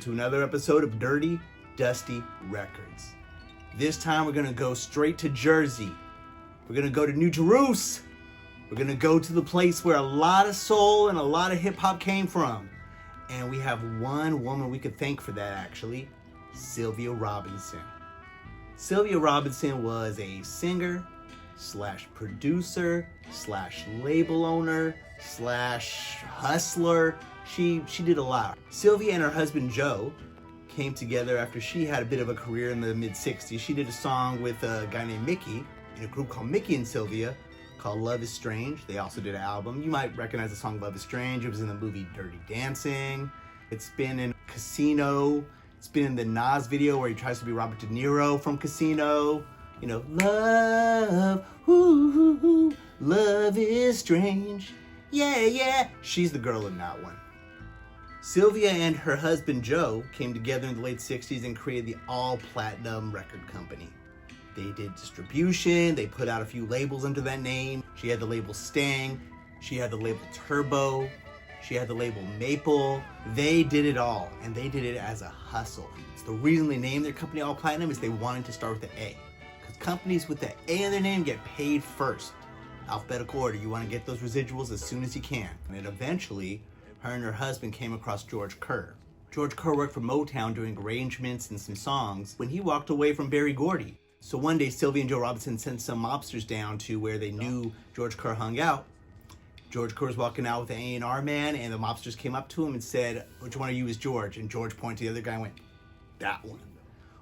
to another episode of Dirty Dusty Records. This time we're gonna go straight to Jersey. We're gonna go to New Jerusalem. We're gonna go to the place where a lot of soul and a lot of hip hop came from. And we have one woman we could thank for that, actually, Sylvia Robinson. Sylvia Robinson was a singer slash producer slash label owner slash hustler. She did a lot. Sylvia and her husband Joe came together after she had a bit of a career in the mid-60s. She did a song with a guy named Mickey in a group called Mickey and Sylvia called Love is Strange. They also did an album. You might recognize the song Love is Strange. It was in the movie Dirty Dancing. It's been in Casino. It's been in the Nas video where he tries to be Robert De Niro from Casino. You know, love, ooh, ooh, ooh, love is strange. Yeah, yeah. She's the girl in that one. Sylvia and her husband Joe came together in the late 60s and created the All Platinum record company. They did distribution, they put out a few labels under that name. She had the label Stang, she had the label Turbo, she had the label Maple. They did it all, and they did it as a hustle. So the reason they named their company All Platinum is they wanted to start with the A. Because companies with the A in their name get paid first. Alphabetical order, you want to get those residuals as soon as you can. And eventually, her and her husband came across George Kerr. George Kerr worked for Motown doing arrangements and some songs when he walked away from Berry Gordy. So one day, Sylvia and Joe Robinson sent some mobsters down to where they knew George Kerr hung out. George Kerr was walking out with the A&R man, and the mobsters came up to him and said, "Which one of you is George?" And George pointed to the other guy and went, "That one."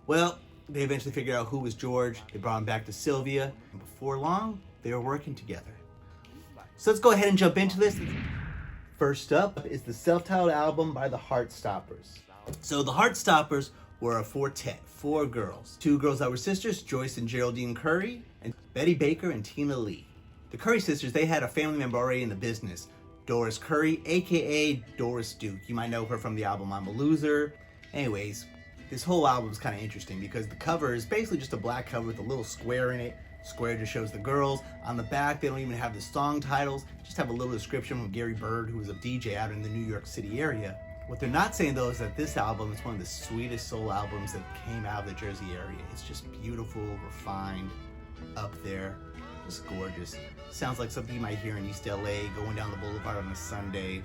Well, they eventually figured out who was George. They brought him back to Sylvia, and before long, they were working together. So let's go ahead and jump into this. First up is the self-titled album by the Heartstoppers. So the Heartstoppers were a quartet, 4 girls. 2 girls that were sisters, Joyce and Geraldine Curry, and Betty Baker and Tina Lee. The Curry sisters, they had a family member already in the business, Doris Curry, aka Doris Duke. You might know her from the album I'm a Loser. Anyways, this whole album is kind of interesting because the cover is basically just a black cover with a little square in it. Square just shows the girls. On the back, they don't even have the song titles, just have a little description from Gary Bird, who was a DJ out in the New York City area. What they're not saying though is that this album is one of the sweetest soul albums that came out of the Jersey area. It's just beautiful, refined, up there, just gorgeous. Sounds like something you might hear in East LA, going down the boulevard on a Sunday.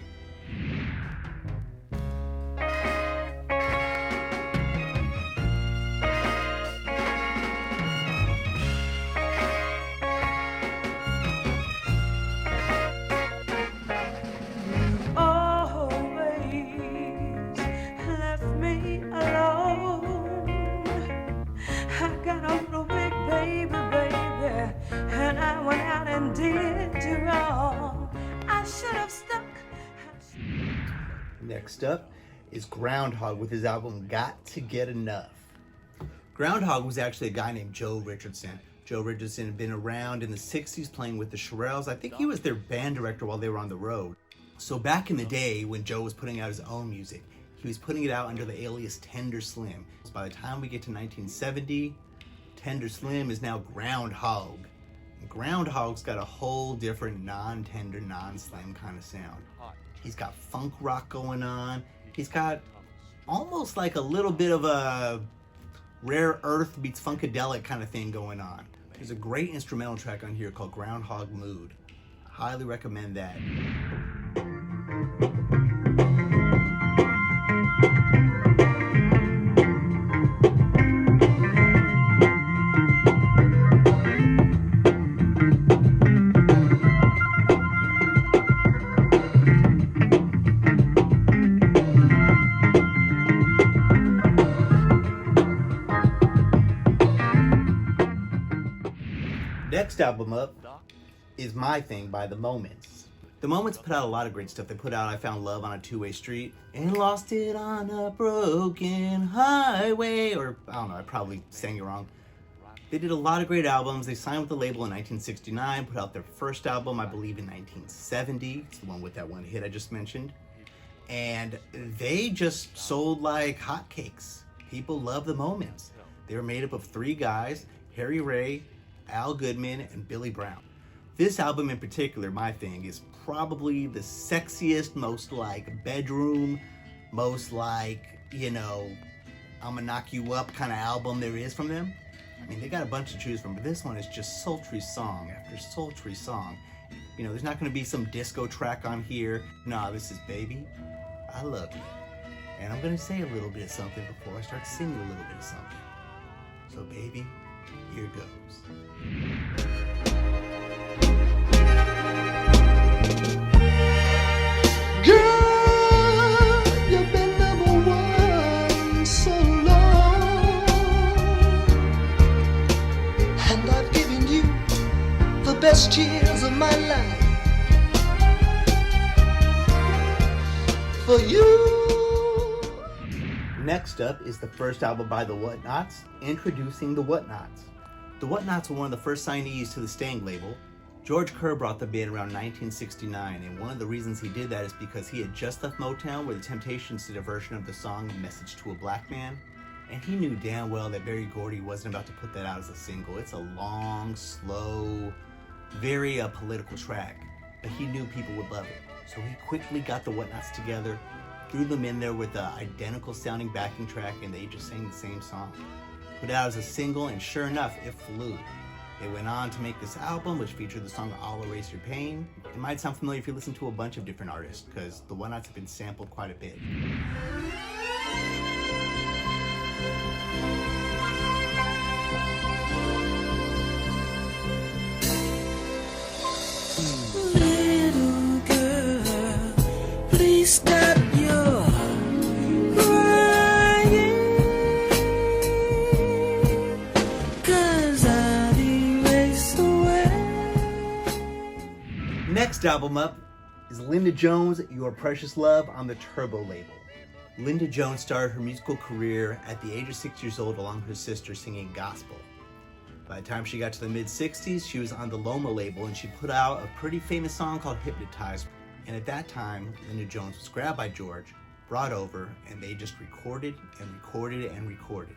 Next up is Groundhog with his album Got to Get Enough. Groundhog was actually a guy named Joe Richardson. Joe Richardson had been around in the 60s playing with the Shirelles. I think he was their band director while they were on the road. So back in the day when Joe was putting out his own music, he was putting it out under the alias Tender Slim. So by the time we get to 1970, Tender Slim is now Groundhog. And Groundhog's got a whole different non-tender, non-slim kind of sound. He's got funk rock going on. He's got almost like a little bit of a Rare Earth meets Funkadelic kind of thing going on. There's a great instrumental track on here called Groundhog Mood. I highly recommend that. Next album up is My Thing by The Moments. The Moments put out a lot of great stuff. They put out I Found Love on a Two-Way Street and Lost It on a Broken Highway, or I don't know, I probably sang it wrong. They did a lot of great albums. They signed with the label in 1969, put out their first album, I believe, in 1970. It's the one with that one hit I just mentioned. And they just sold like hotcakes. People love The Moments. They were made up of 3 guys, Harry Ray, Al Goodman, and Billy Brown. This album in particular, My Thing, is probably the sexiest, most like bedroom, most like I'ma knock you up kind of album there is from them. I mean, they got a bunch to choose from, but this one is just sultry song after sultry song. There's not gonna be some disco track on here. Nah, this is Baby, I Love You. And I'm gonna say a little bit of something before I start singing a little bit of something. So baby, here goes. Girl, you've been number one so long, and I've given you the best years of my life. For you. Next up is the first album by the Whatnauts, introducing the Whatnauts. The Whatnauts were one of the first signees to the Stang label. George Kerr brought the band around 1969, and one of the reasons he did that is because he had just left Motown, where the Temptations did a version of the song Message to a Black Man, and he knew damn well that Berry Gordy wasn't about to put that out as a single. It's a long, slow, very political track, but he knew people would love it. So he quickly got the Whatnauts together, threw them in there with an identical sounding backing track, and they just sang the same song. Put it out as a single, and sure enough, it flew. They went on to make this album, which featured the song I'll Erase Your Pain. It might sound familiar if you listen to a bunch of different artists, because the Whatnauts have been sampled quite a bit. Little girl, please stop your crying, 'cause I'll erase away. Next album up is Linda Jones' Your Precious Love on the Turbo label. Linda Jones started her musical career at the age of 6 years old along with her sister singing gospel. By the time she got to the mid-60s, she was on the Loma label, and she put out a pretty famous song called Hypnotized. And at that time, Linda Jones was grabbed by George, brought over, and they just recorded and recorded and recorded.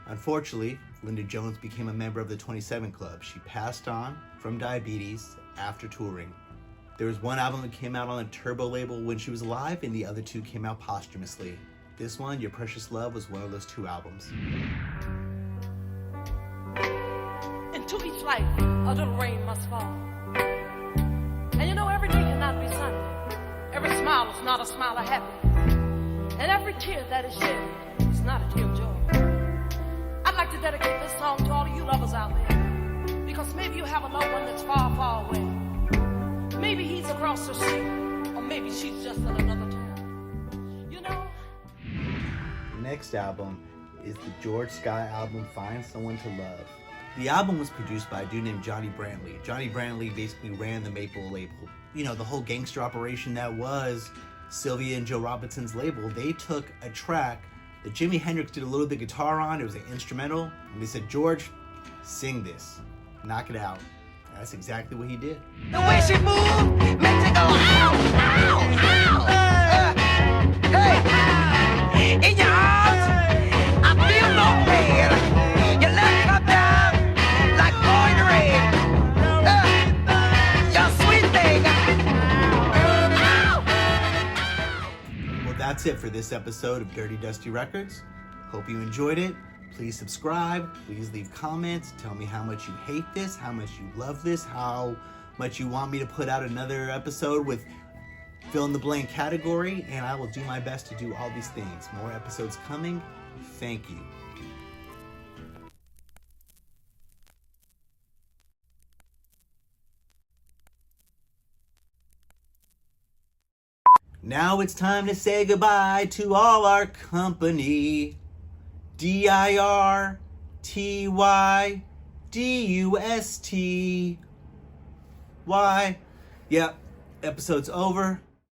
Unfortunately, Linda Jones became a member of the 27 Club. She passed on from diabetes after touring. There was one album that came out on the Turbo label when she was alive, and the other two came out posthumously. This one, Your Precious Love, was one of those two albums. Into each life, a little rain must fall. And every day cannot be sunny. Every smile is not a smile of happiness. And every tear that is shed is not a tear of joy. I'd like to dedicate this song to all of you lovers out there. Because maybe you have a loved one that's far, far away. Maybe he's across the street, or maybe she's just in another town. The next album is the George Scott album, Find Someone to Love. The album was produced by a dude named Johnny Brantley. Johnny Brantley basically ran the Maple label. The whole gangster operation that was Sylvia and Joe Robinson's label. They took a track that Jimi Hendrix did a little bit of guitar on. It was an instrumental. And they said, George, sing this. Knock it out. And that's exactly what he did. The way she moves makes it go ow, ow, ow. Hey, in your arms, I feel no pain. Your legs come down like pouring rain. Your sweet thing. Ow. Well, that's it for this episode of Dirty Dusty Records. Hope you enjoyed it. Please subscribe. Please leave comments. Tell me how much you hate this, how much you love this, how much you want me to put out another episode with fill in the blank category, and I will do my best to do all these things. More episodes coming. Thank you. Now it's time to say goodbye to all our company. DIRTYDUSTY. Yep, episode's over.